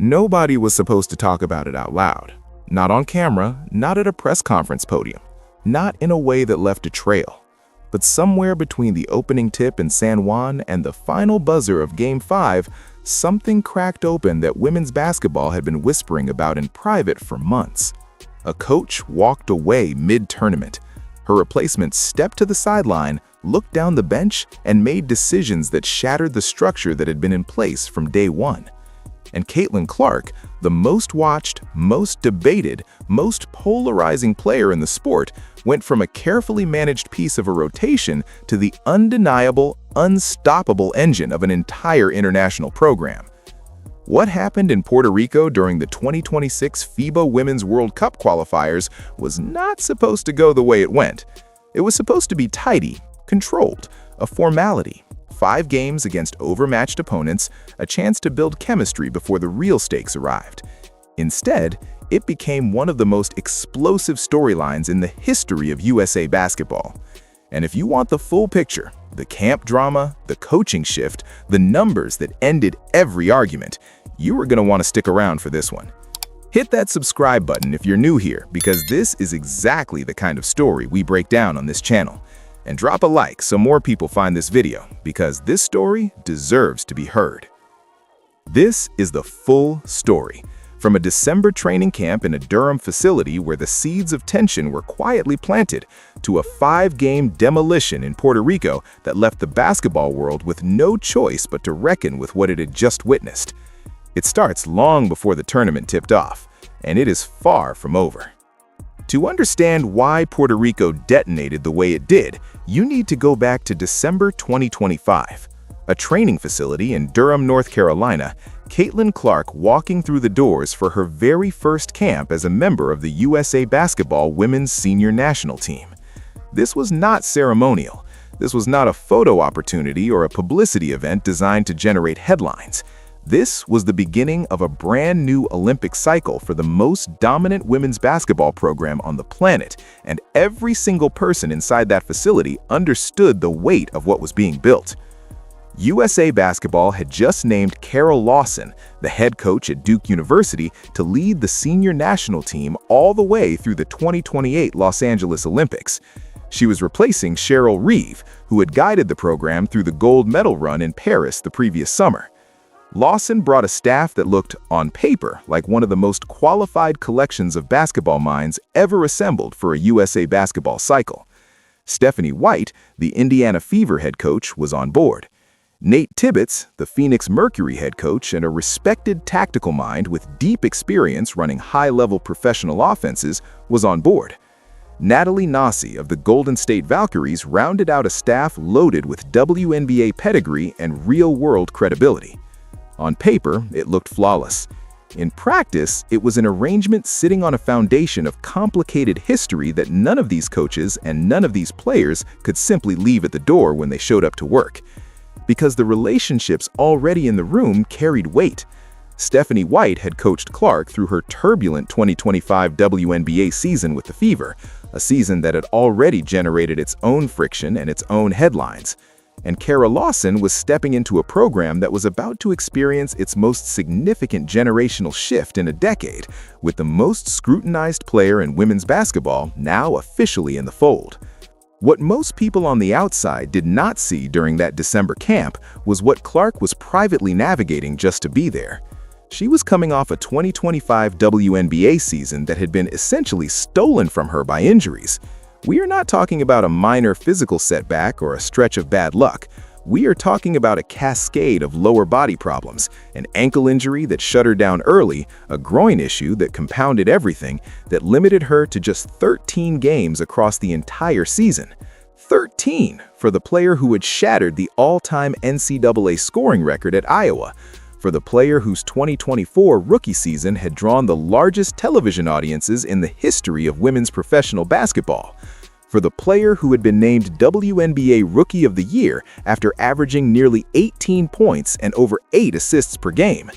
Nobody was supposed to talk about it out loud. Not on camera, not at a press conference podium, not in a way that left a trail. But somewhere between the opening tip in San Juan and the final buzzer of Game 5, something cracked open that women's basketball had been whispering about in private for months. A coach walked away mid-tournament. Her replacement stepped to the sideline, looked down the bench, and made decisions that shattered the structure that had been in place from day one. And Caitlin Clark, the most watched, most debated, most polarizing player in the sport, went from a carefully managed piece of a rotation to the undeniable, unstoppable engine of an entire international program. What happened in Puerto Rico during the 2026 FIBA Women's World Cup qualifiers was not supposed to go the way it went. It was supposed to be tidy, controlled, a formality. 5 games against overmatched opponents, a chance to build chemistry before the real stakes arrived. Instead, it became one of the most explosive storylines in the history of USA basketball. And if you want the full picture, the camp drama, the coaching shift, the numbers that ended every argument, you are going to want to stick around for this one. Hit that subscribe button if you're new here, because this is exactly the kind of story we break down on this channel. And drop a like so more people find this video, because this story deserves to be heard. This is the full story. From a December training camp in a Durham facility where the seeds of tension were quietly planted, to a 5-game demolition in Puerto Rico that left the basketball world with no choice but to reckon with what it had just witnessed. It starts long before the tournament tipped off, and it is far from over. To understand why Puerto Rico detonated the way it did, you need to go back to December 2025. A training facility in Durham, North Carolina, Caitlin Clark walking through the doors for her very first camp as a member of the USA Basketball Women's Senior National Team. This was not ceremonial. This was not a photo opportunity or a publicity event designed to generate headlines. This was the beginning of a brand new Olympic cycle for the most dominant women's basketball program on the planet, and every single person inside that facility understood the weight of what was being built. USA Basketball had just named Carol Lawson, the head coach at Duke University, to lead the senior national team all the way through the 2028 Los Angeles Olympics. She was replacing Cheryl Reeve, who had guided the program through the gold medal run in Paris the previous summer. Lawson brought a staff that looked, on paper, like one of the most qualified collections of basketball minds ever assembled for a USA basketball cycle. Stephanie White, the Indiana Fever head coach, was on board. Nate Tibbitz, the Phoenix Mercury head coach and a respected tactical mind with deep experience running high-level professional offenses, was on board. Natalie Nasi of the Golden State Valkyries rounded out a staff loaded with WNBA pedigree and real-world credibility. On paper, it looked flawless. In practice, it was an arrangement sitting on a foundation of complicated history that none of these coaches and none of these players could simply leave at the door when they showed up to work. Because the relationships already in the room carried weight. Stephanie White had coached Clark through her turbulent 2025 WNBA season with the Fever, a season that had already generated its own friction and its own headlines. And Carol Lawson was stepping into a program that was about to experience its most significant generational shift in a decade, with the most scrutinized player in women's basketball now officially in the fold. What most people on the outside did not see during that December camp was what Clark was privately navigating just to be there. She was coming off a 2025 WNBA season that had been essentially stolen from her by injuries. We are not talking about a minor physical setback or a stretch of bad luck. We are talking about a cascade of lower body problems, an ankle injury that shut her down early, a groin issue that compounded everything, that limited her to just 13 games across the entire season. 13 for the player who had shattered the all-time NCAA scoring record at Iowa, for the player whose 2024 rookie season had drawn the largest television audiences in the history of women's professional basketball, for the player who had been named WNBA Rookie of the Year after averaging nearly 18 points and over 8 assists per game.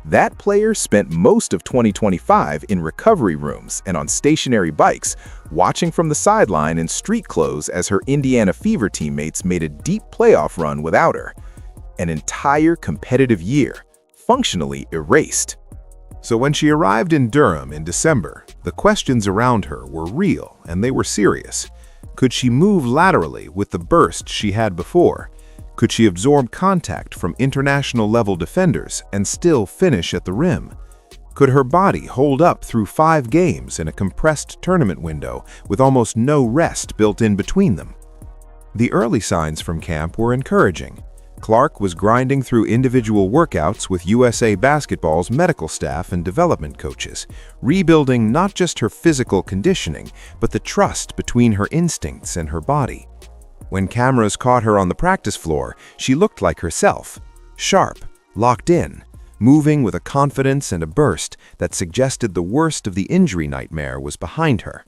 That player spent most of 2025 in recovery rooms and on stationary bikes, watching from the sideline in street clothes as her Indiana Fever teammates made a deep playoff run without her. An entire competitive year, functionally erased. So when she arrived in Durham in December, the questions around her were real and they were serious. Could she move laterally with the burst she had before? Could she absorb contact from international-level defenders and still finish at the rim? Could her body hold up through 5 games in a compressed tournament window with almost no rest built in between them? The early signs from camp were encouraging. Clark was grinding through individual workouts with USA Basketball's medical staff and development coaches, rebuilding not just her physical conditioning, but the trust between her instincts and her body. When cameras caught her on the practice floor, she looked like herself, sharp, locked in, moving with a confidence and a burst that suggested the worst of the injury nightmare was behind her.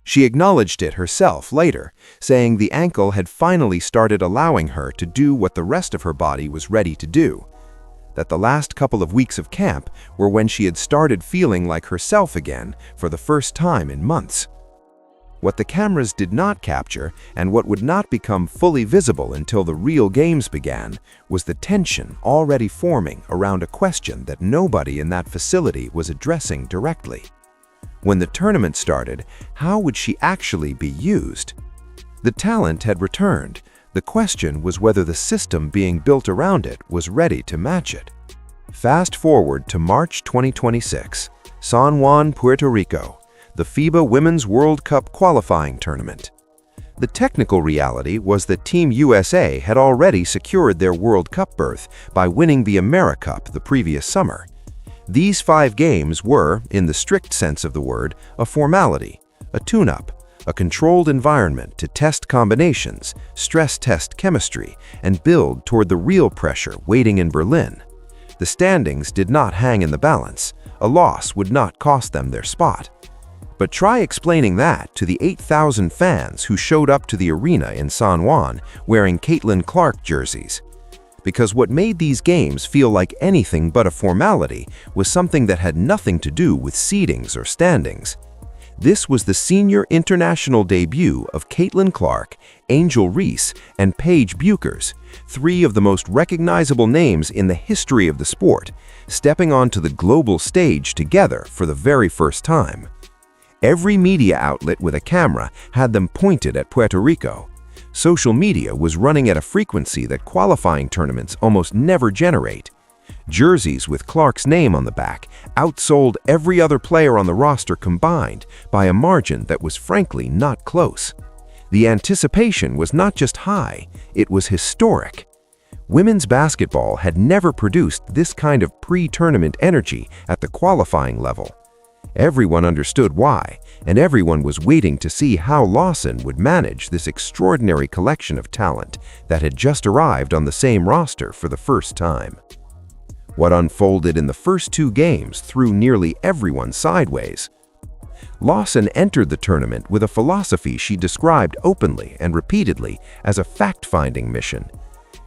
She acknowledged it herself later, saying the ankle had finally started allowing her to do what the rest of her body was ready to do. That the last couple of weeks of camp were when she had started feeling like herself again for the first time in months. What the cameras did not capture, and what would not become fully visible until the real games began, was the tension already forming around a question that nobody in that facility was addressing directly. When the tournament started, how would she actually be used? The talent had returned. The question was whether the system being built around it was ready to match it. Fast forward to March 2026, San Juan, Puerto Rico, the FIBA Women's World Cup qualifying tournament. The technical reality was that Team USA had already secured their World Cup berth by winning the AmeriCup the previous summer. These 5 games were, in the strict sense of the word, a formality, a tune-up, a controlled environment to test combinations, stress test chemistry, and build toward the real pressure waiting in Berlin. The standings did not hang in the balance. A loss would not cost them their spot. But try explaining that to the 8,000 fans who showed up to the arena in San Juan wearing Caitlin Clark jerseys. Because what made these games feel like anything but a formality was something that had nothing to do with seedings or standings. This was the senior international debut of Caitlin Clark, Angel Reese, and Paige Buchers, 3 of the most recognizable names in the history of the sport, stepping onto the global stage together for the very first time. Every media outlet with a camera had them pointed at Puerto Rico. Social media was running at a frequency that qualifying tournaments almost never generate. Jerseys with Clark's name on the back outsold every other player on the roster combined by a margin that was frankly not close. The anticipation was not just high, it was historic. Women's basketball had never produced this kind of pre-tournament energy at the qualifying level. Everyone understood why, and everyone was waiting to see how Lawson would manage this extraordinary collection of talent that had just arrived on the same roster for the first time. What unfolded in the first 2 games threw nearly everyone sideways. Lawson entered the tournament with a philosophy she described openly and repeatedly as a fact-finding mission.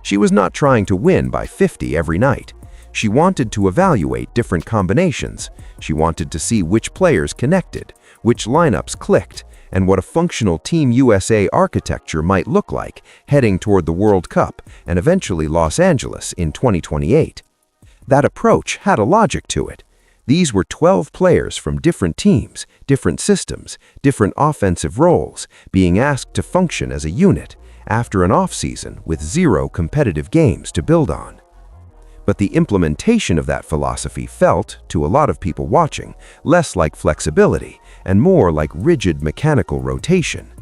She was not trying to win by 50 every night. She wanted to evaluate different combinations. She wanted to see which players connected, which lineups clicked, and what a functional Team USA architecture might look like heading toward the World Cup and eventually Los Angeles in 2028. That approach had a logic to it. These were 12 players from different teams, different systems, different offensive roles, being asked to function as a unit after an off-season with 0 competitive games to build on. But the implementation of that philosophy felt, to a lot of people watching, less like flexibility and more like rigid mechanical rotation.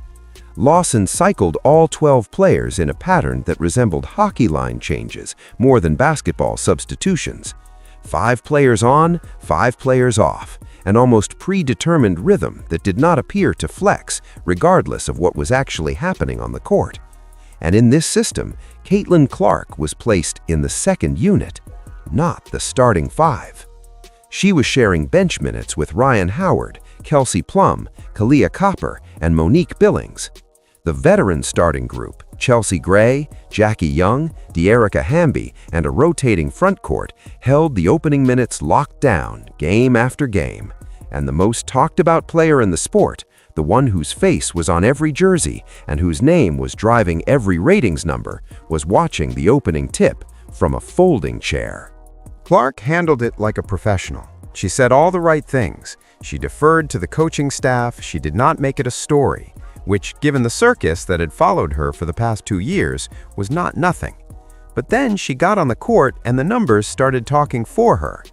Lawson cycled all 12 players in a pattern that resembled hockey line changes more than basketball substitutions. 5 players on, 5 players off, an almost predetermined rhythm that did not appear to flex regardless of what was actually happening on the court. And in this system, Caitlin Clark was placed in the second unit, not the starting 5. She was sharing bench minutes with Ryan Howard, Kelsey Plum, Kalia Copper, and Monique Billings. The veteran starting group, Chelsea Gray, Jackie Young, De'Erica Hamby, and a rotating front court, held the opening minutes locked down game after game. And the most talked about player in the sport, the one whose face was on every jersey and whose name was driving every ratings number, was watching the opening tip from a folding chair. Clark handled it like a professional. She said all the right things. She deferred to the coaching staff. She did not make it a story, which, given the circus that had followed her for the past 2 years, was not nothing. But then she got on the court and the numbers started talking for her.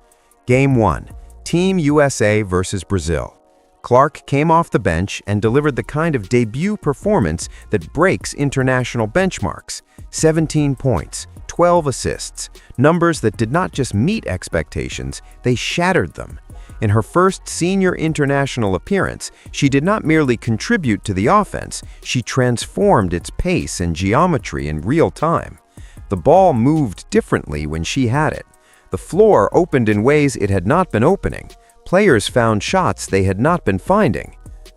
Game 1, Team USA versus Brazil. Clark came off the bench and delivered the kind of debut performance that breaks international benchmarks. 17 points, 12 assists, numbers that did not just meet expectations, they shattered them. In her first senior international appearance, she did not merely contribute to the offense, she transformed its pace and geometry in real time. The ball moved differently when she had it. The floor opened in ways it had not been opening. Players found shots they had not been finding.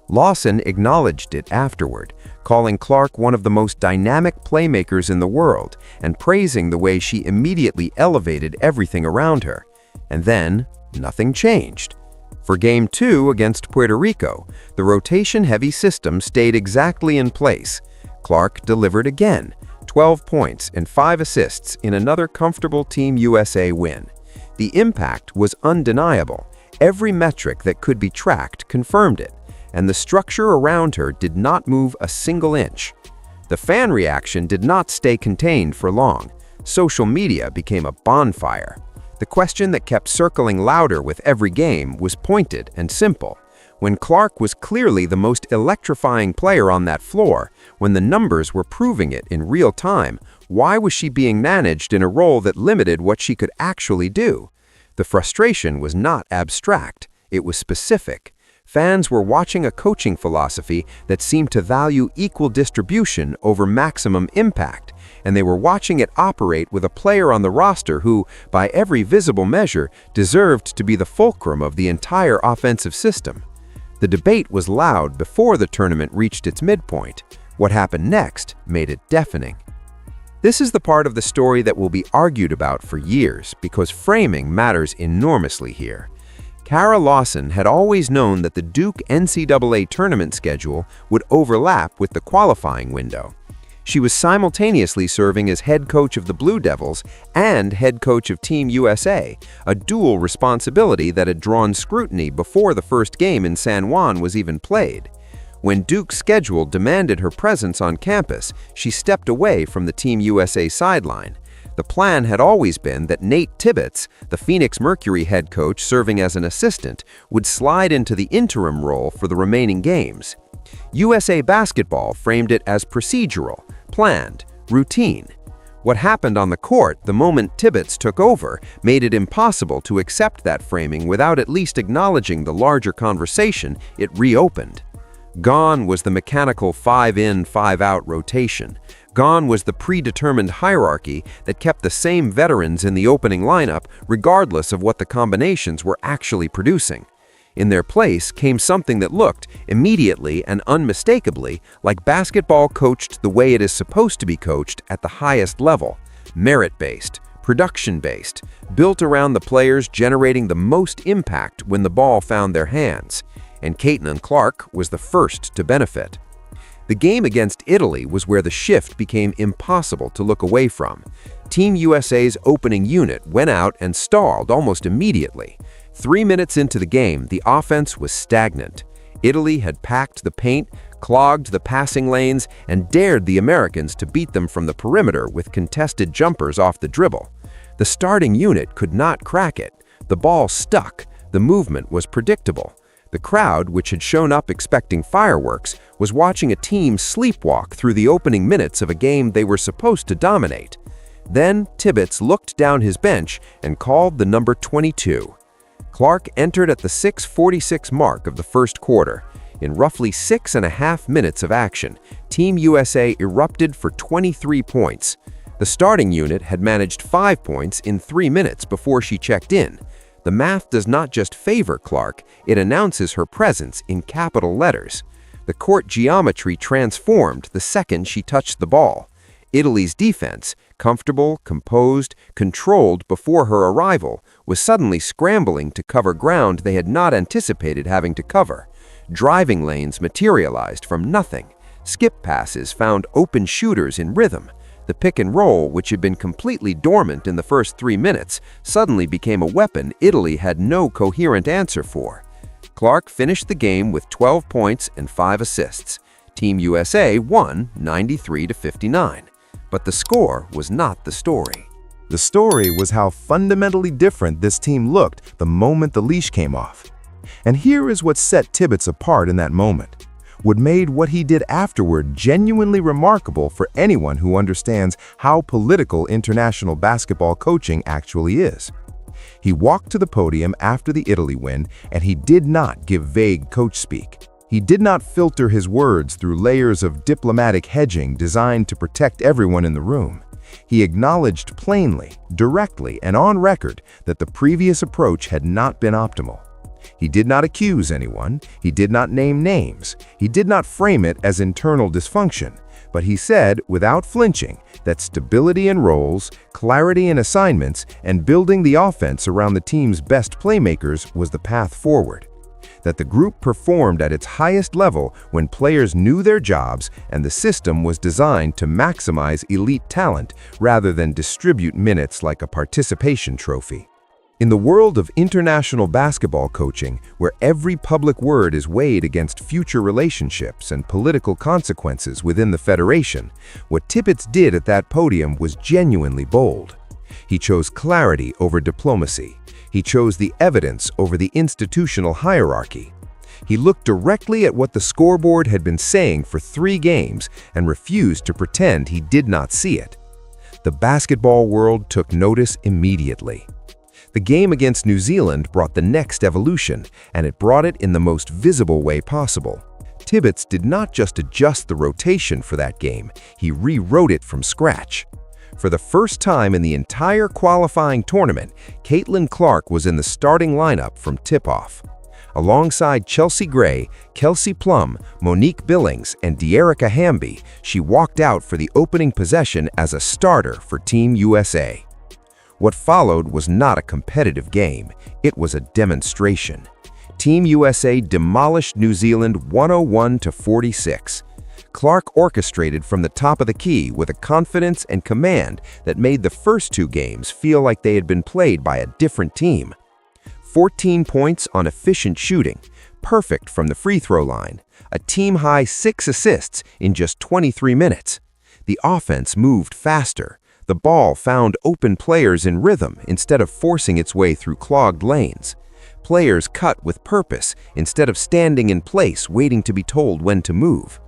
Lawson acknowledged it afterward, calling Clark one of the most dynamic playmakers in the world and praising the way she immediately elevated everything around her. And then, nothing changed. For Game 2 against Puerto Rico, the rotation-heavy system stayed exactly in place. Clark delivered again, 12 points and 5 assists in another comfortable Team USA win. The impact was undeniable. Every metric that could be tracked confirmed it, and the structure around her did not move a single inch. The fan reaction did not stay contained for long. Social media became a bonfire. The question that kept circling louder with every game was pointed and simple. When Clark was clearly the most electrifying player on that floor, when the numbers were proving it in real time, why was she being managed in a role that limited what she could actually do? The frustration was not abstract, it was specific. Fans were watching a coaching philosophy that seemed to value equal distribution over maximum impact, and they were watching it operate with a player on the roster who, by every visible measure, deserved to be the fulcrum of the entire offensive system. The debate was loud before the tournament reached its midpoint. What happened next made it deafening. This is the part of the story that will be argued about for years because framing matters enormously here. Kara Lawson had always known that the Duke NCAA tournament schedule would overlap with the qualifying window. She was simultaneously serving as head coach of the Blue Devils and head coach of Team USA, a dual responsibility that had drawn scrutiny before the first game in San Juan was even played. When Duke's schedule demanded her presence on campus, she stepped away from the Team USA sideline. The plan had always been that Nate Tibbitz, the Phoenix Mercury head coach serving as an assistant, would slide into the interim role for the remaining games. USA Basketball framed it as procedural, planned, routine. What happened on the court the moment Tibbitz took over made it impossible to accept that framing without at least acknowledging the larger conversation it reopened. Gone was the mechanical 5-in, 5-out rotation. Gone was the predetermined hierarchy that kept the same veterans in the opening lineup regardless of what the combinations were actually producing. In their place came something that looked, immediately and unmistakably, like basketball coached the way it is supposed to be coached at the highest level: merit-based, production-based, built around the players generating the most impact when the ball found their hands. And Caitlin Clark was the first to benefit. The game against Italy was where the shift became impossible to look away from. Team USA's opening unit went out and stalled almost immediately. 3 minutes into the game, the offense was stagnant. Italy had packed the paint, clogged the passing lanes, and dared the Americans to beat them from the perimeter with contested jumpers off the dribble. The starting unit could not crack it. The ball stuck. The movement was predictable. The crowd, which had shown up expecting fireworks, was watching a team sleepwalk through the opening minutes of a game they were supposed to dominate. Then Tibbitz looked down his bench and called the number 22. Clark entered at the 6:46 mark of the first quarter. In roughly 6.5 minutes of action, Team USA erupted for 23 points. The starting unit had managed 5 points in 3 minutes before she checked in. The math does not just favor Clark, it announces her presence in capital letters. The court geometry transformed the second she touched the ball. Italy's defense, comfortable, composed, controlled before her arrival, was suddenly scrambling to cover ground they had not anticipated having to cover. Driving lanes materialized from nothing. Skip passes found open shooters in rhythm. The pick and roll, which had been completely dormant in the first 3 minutes, suddenly became a weapon Italy had no coherent answer for. Clark finished the game with 12 points and 5 assists. Team USA won 93-59. But the score was not the story. The story was how fundamentally different this team looked the moment the leash came off. And here is what set Tibbitz apart in that moment, what made what he did afterward genuinely remarkable for anyone who understands how political international basketball coaching actually is. He walked to the podium after the Italy win, and he did not give vague coach speak. He did not filter his words through layers of diplomatic hedging designed to protect everyone in the room. He acknowledged plainly, directly, and on record that the previous approach had not been optimal. He did not accuse anyone, he did not name names, he did not frame it as internal dysfunction, but he said, without flinching, that stability in roles, clarity in assignments, and building the offense around the team's best playmakers was the path forward. That the group performed at its highest level when players knew their jobs and the system was designed to maximize elite talent rather than distribute minutes like a participation trophy. In the world of international basketball coaching, where every public word is weighed against future relationships and political consequences within the federation, what Tibbitz did at that podium was genuinely bold. He chose clarity over diplomacy. He chose the evidence over the institutional hierarchy. He looked directly at what the scoreboard had been saying for 3 games and refused to pretend he did not see it. The basketball world took notice immediately. The game against New Zealand brought the next evolution, and it brought it in the most visible way possible. Tibbitz did not just adjust the rotation for that game, he rewrote it from scratch. For the first time in the entire qualifying tournament, Caitlin Clark was in the starting lineup from tip-off. Alongside Chelsea Gray, Kelsey Plum, Monique Billings, and De'Erica Hamby, she walked out for the opening possession as a starter for Team USA. What followed was not a competitive game, it was a demonstration. Team USA demolished New Zealand 101-46. Clark orchestrated from the top of the key with a confidence and command that made the first 2 games feel like they had been played by a different team. 14 points on efficient shooting, perfect from the free throw line, a team-high 6 assists in just 23 minutes. The offense moved faster. The ball found open players in rhythm instead of forcing its way through clogged lanes. Players cut with purpose instead of standing in place waiting to be told when to move.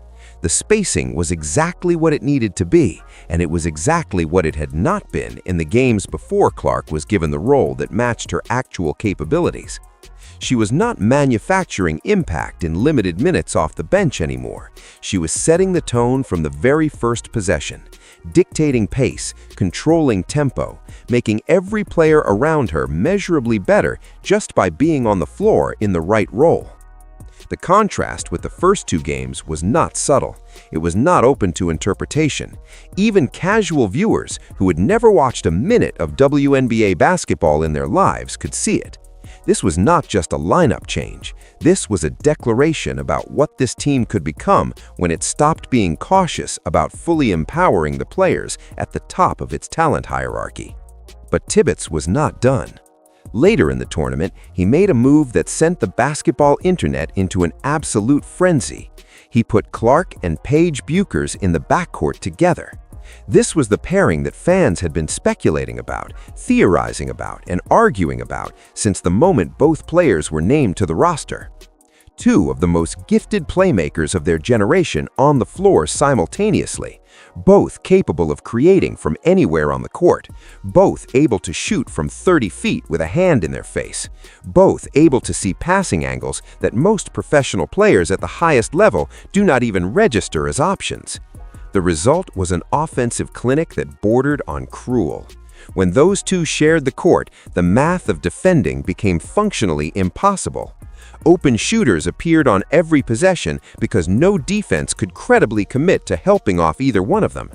The spacing was exactly what it needed to be, and it was exactly what it had not been in the games before Clark was given the role that matched her actual capabilities. She was not manufacturing impact in limited minutes off the bench anymore. She was setting the tone from the very first possession, dictating pace, controlling tempo, making every player around her measurably better just by being on the floor in the right role. The contrast with the first 2 games was not subtle. It was not open to interpretation. Even casual viewers who had never watched a minute of WNBA basketball in their lives could see it. This was not just a lineup change. This was a declaration about what this team could become when it stopped being cautious about fully empowering the players at the top of its talent hierarchy. But Tibbitz was not done. Later in the tournament, he made a move that sent the basketball internet into an absolute frenzy. He put Clark and Paige Buchers in the backcourt together. This was the pairing that fans had been speculating about, theorizing about, and arguing about since the moment both players were named to the roster. 2 of the most gifted playmakers of their generation on the floor simultaneously, both capable of creating from anywhere on the court, both able to shoot from 30 feet with a hand in their face, both able to see passing angles that most professional players at the highest level do not even register as options. The result was an offensive clinic that bordered on cruel. When those 2 shared the court, the math of defending became functionally impossible. Open shooters appeared on every possession because no defense could credibly commit to helping off either one of them.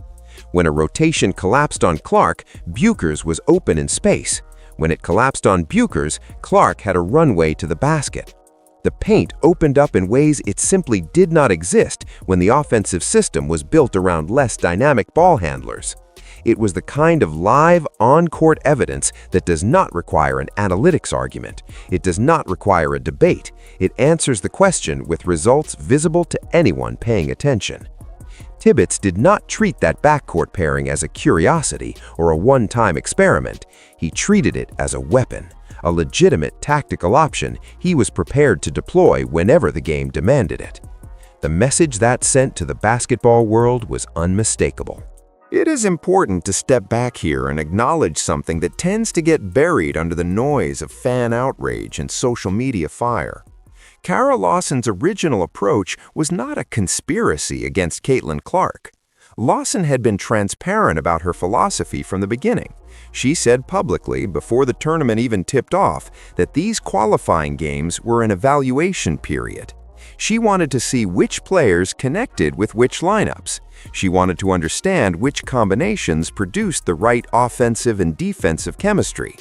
When a rotation collapsed on Clark, Buchers was open in space. When it collapsed on Buchers, Clark had a runway to the basket. The paint opened up in ways it simply did not exist when the offensive system was built around less dynamic ball handlers. It was the kind of live, on-court evidence that does not require an analytics argument. It does not require a debate. It answers the question with results visible to anyone paying attention. Tibbitz did not treat that backcourt pairing as a curiosity or a one-time experiment. He treated it as a weapon, a legitimate tactical option he was prepared to deploy whenever the game demanded it. The message that sent to the basketball world was unmistakable. It is important to step back here and acknowledge something that tends to get buried under the noise of fan outrage and social media fire. Kara Lawson's original approach was not a conspiracy against Caitlin Clark. Lawson had been transparent about her philosophy from the beginning. She said publicly, before the tournament even tipped off, that these qualifying games were an evaluation period. She wanted to see which players connected with which lineups. She wanted to understand which combinations produced the right offensive and defensive chemistry.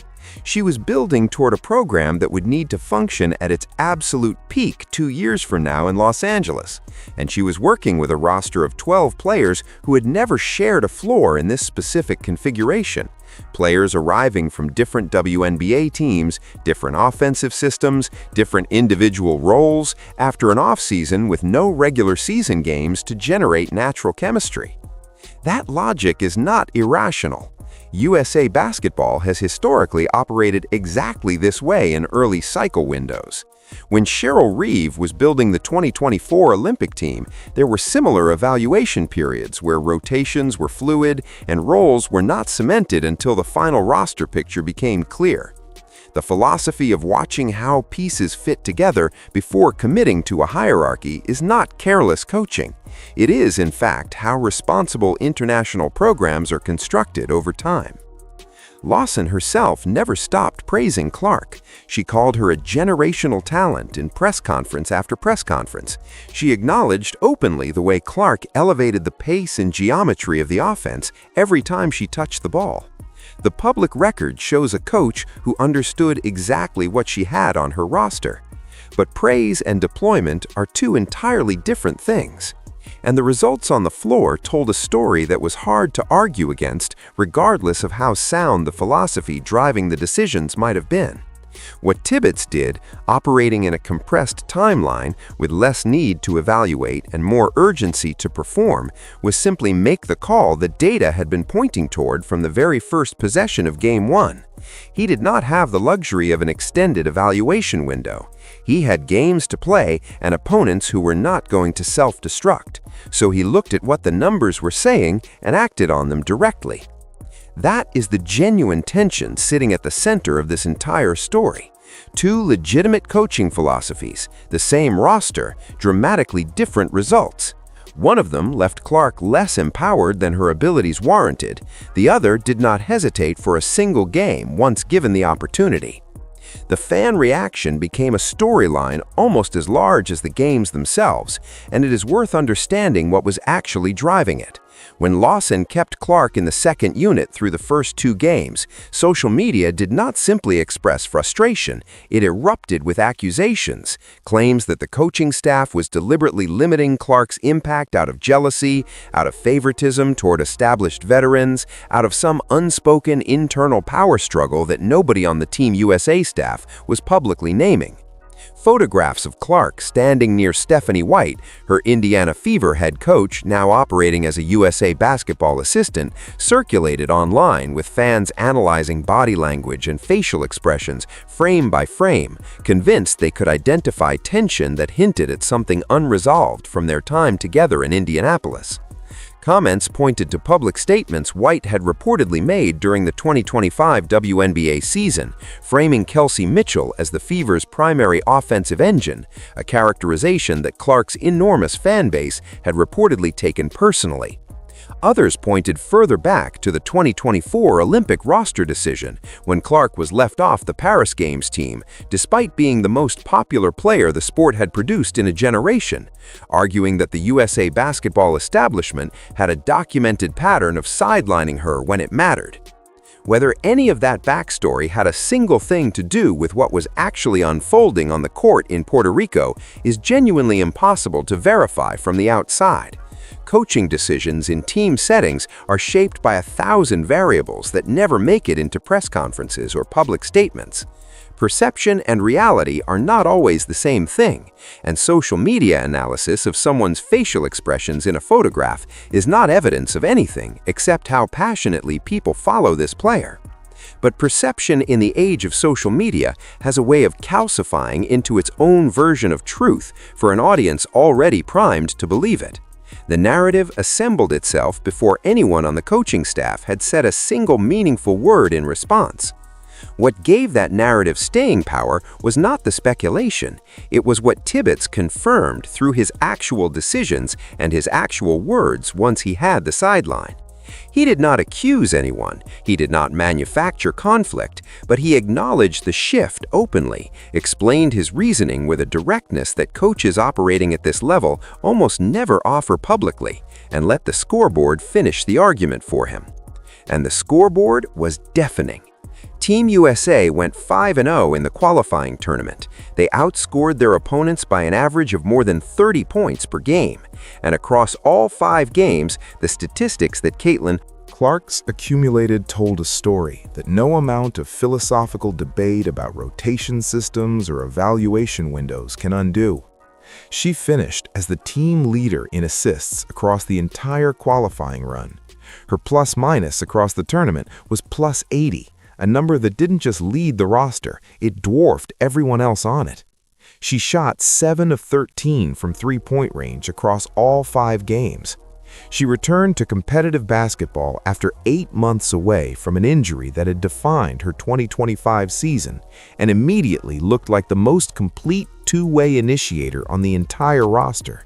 She was building toward a program that would need to function at its absolute peak 2 years from now in Los Angeles, and she was working with a roster of 12 players who had never shared a floor in this specific configuration. Players arriving from different WNBA teams, different offensive systems, different individual roles, after an offseason with no regular season games to generate natural chemistry. That logic is not irrational. USA Basketball has historically operated exactly this way in early cycle windows. When Cheryl Reeve was building the 2024 Olympic team, there were similar evaluation periods where rotations were fluid and roles were not cemented until the final roster picture became clear. The philosophy of watching how pieces fit together before committing to a hierarchy is not careless coaching. It is, in fact, how responsible international programs are constructed over time. Lawson herself never stopped praising Clark. She called her a generational talent in press conference after press conference. She acknowledged openly the way Clark elevated the pace and geometry of the offense every time she touched the ball. The public record shows a coach who understood exactly what she had on her roster. But praise and deployment are two entirely different things. And the results on the floor told a story that was hard to argue against, regardless of how sound the philosophy driving the decisions might have been. What Tibbitz did, operating in a compressed timeline with less need to evaluate and more urgency to perform, was simply make the call that data had been pointing toward from the very first possession of Game 1. He did not have the luxury of an extended evaluation window. He had games to play and opponents who were not going to self-destruct, so he looked at what the numbers were saying and acted on them directly. That is the genuine tension sitting at the center of this entire story. Two legitimate coaching philosophies, the same roster, dramatically different results. One of them left Clark less empowered than her abilities warranted. The other did not hesitate for a single game once given the opportunity. The fan reaction became a storyline almost as large as the games themselves, and it is worth understanding what was actually driving it. When Lawson kept Clark in the second unit through the first 2 games, social media did not simply express frustration, it erupted with accusations, claims that the coaching staff was deliberately limiting Clark's impact out of jealousy, out of favoritism toward established veterans, out of some unspoken internal power struggle that nobody on the Team USA staff was publicly naming. Photographs of Clark standing near Stephanie White, her Indiana Fever head coach now operating as a USA Basketball assistant, circulated online with fans analyzing body language and facial expressions frame by frame, convinced they could identify tension that hinted at something unresolved from their time together in Indianapolis. Comments pointed to public statements White had reportedly made during the 2025 WNBA season, framing Kelsey Mitchell as the Fever's primary offensive engine, a characterization that Clark's enormous fan base had reportedly taken personally. Others pointed further back to the 2024 Olympic roster decision, when Clark was left off the Paris Games team, despite being the most popular player the sport had produced in a generation, arguing that the USA Basketball establishment had a documented pattern of sidelining her when it mattered. Whether any of that backstory had a single thing to do with what was actually unfolding on the court in Puerto Rico is genuinely impossible to verify from the outside. Coaching decisions in team settings are shaped by 1,000 variables that never make it into press conferences or public statements. Perception and reality are not always the same thing, and social media analysis of someone's facial expressions in a photograph is not evidence of anything except how passionately people follow this player. But perception in the age of social media has a way of calcifying into its own version of truth for an audience already primed to believe it. The narrative assembled itself before anyone on the coaching staff had said a single meaningful word in response. What gave that narrative staying power was not the speculation, it was what Tibbitz confirmed through his actual decisions and his actual words once he had the sideline. He did not accuse anyone, he did not manufacture conflict, but he acknowledged the shift openly, explained his reasoning with a directness that coaches operating at this level almost never offer publicly, and let the scoreboard finish the argument for him. And the scoreboard was deafening. Team USA went 5-0 in the qualifying tournament. They outscored their opponents by an average of more than 30 points per game. And across all 5 games, the statistics that Caitlin Clark's accumulated told a story that no amount of philosophical debate about rotation systems or evaluation windows can undo. She finished as the team leader in assists across the entire qualifying run. Her plus-minus across the tournament was plus 80. A number that didn't just lead the roster, it dwarfed everyone else on it. She shot 7 of 13 from three-point range across all 5 games. She returned to competitive basketball after 8 months away from an injury that had defined her 2025 season and immediately looked like the most complete two-way initiator on the entire roster.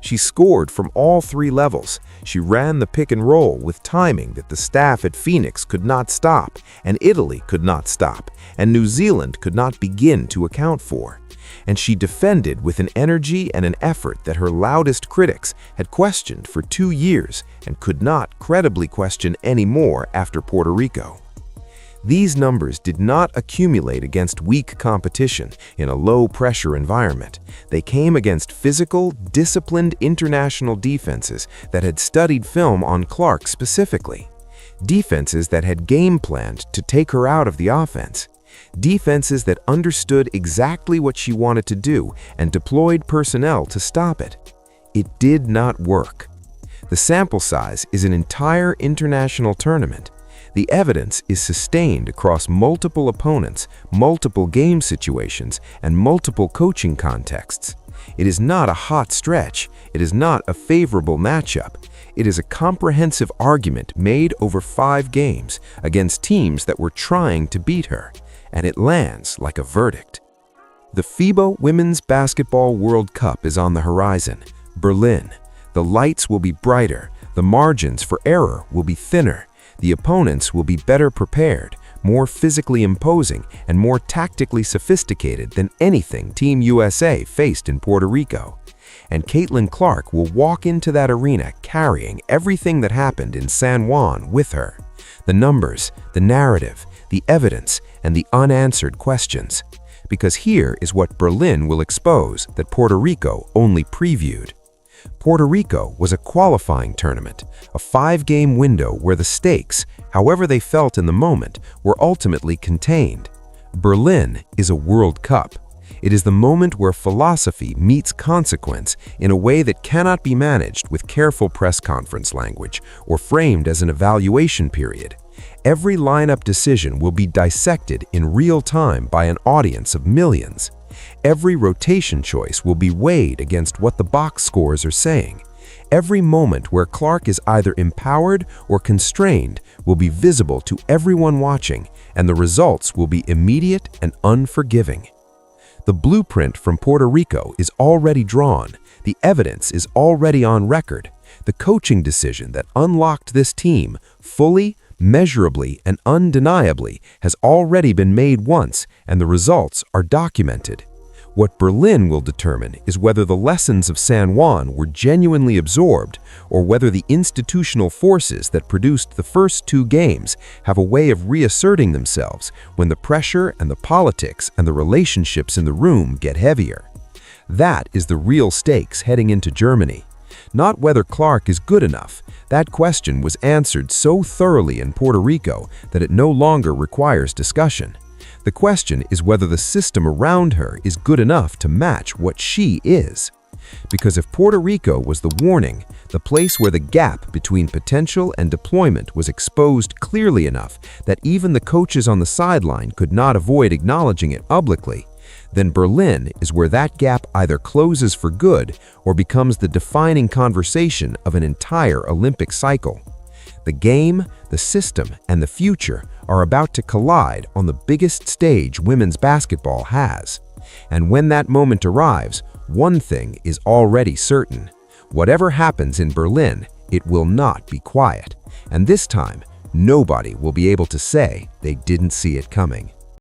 She scored from all 3 levels. She ran the pick and roll with timing that the staff at Phoenix could not stop, and Italy could not stop, and New Zealand could not begin to account for. And she defended with an energy and an effort that her loudest critics had questioned for 2 years and could not credibly question anymore after Puerto Rico. These numbers did not accumulate against weak competition in a low-pressure environment. They came against physical, disciplined international defenses that had studied film on Clark specifically. Defenses that had game-planned to take her out of the offense. Defenses that understood exactly what she wanted to do and deployed personnel to stop it. It did not work. The sample size is an entire international tournament. The evidence is sustained across multiple opponents, multiple game situations, and multiple coaching contexts. It is not a hot stretch. It is not a favorable matchup. It is a comprehensive argument made over 5 games against teams that were trying to beat her, and it lands like a verdict. The FIBA Women's Basketball World Cup is on the horizon. Berlin. The lights will be brighter. The margins for error will be thinner. The opponents will be better prepared, more physically imposing, and more tactically sophisticated than anything Team USA faced in Puerto Rico. And Caitlin Clark will walk into that arena carrying everything that happened in San Juan with her. The numbers, the narrative, the evidence, and the unanswered questions. Because here is what Berlin will expose that Puerto Rico only previewed. Puerto Rico was a qualifying tournament, a 5-game window where the stakes, however they felt in the moment, were ultimately contained. Berlin is a World Cup. It is the moment where philosophy meets consequence in a way that cannot be managed with careful press conference language or framed as an evaluation period. Every lineup decision will be dissected in real time by an audience of millions. Every rotation choice will be weighed against what the box scores are saying. Every moment where Clark is either empowered or constrained will be visible to everyone watching, and the results will be immediate and unforgiving. The blueprint from Puerto Rico is already drawn. The evidence is already on record. The coaching decision that unlocked this team fully, measurably, and undeniably has already been made once, and the results are documented. What Berlin will determine is whether the lessons of San Juan were genuinely absorbed or whether the institutional forces that produced the first two games have a way of reasserting themselves when the pressure and the politics and the relationships in the room get heavier. That is the real stakes heading into Germany. Not whether Clark is good enough. That question was answered so thoroughly in Puerto Rico that it no longer requires discussion. The question is whether the system around her is good enough to match what she is. Because if Puerto Rico was the warning, the place where the gap between potential and deployment was exposed clearly enough that even the coaches on the sideline could not avoid acknowledging it publicly, then Berlin is where that gap either closes for good or becomes the defining conversation of an entire Olympic cycle. The game, the system, and the future are about to collide on the biggest stage women's basketball has. And when that moment arrives, one thing is already certain. Whatever happens in Berlin, it will not be quiet. And this time, nobody will be able to say they didn't see it coming.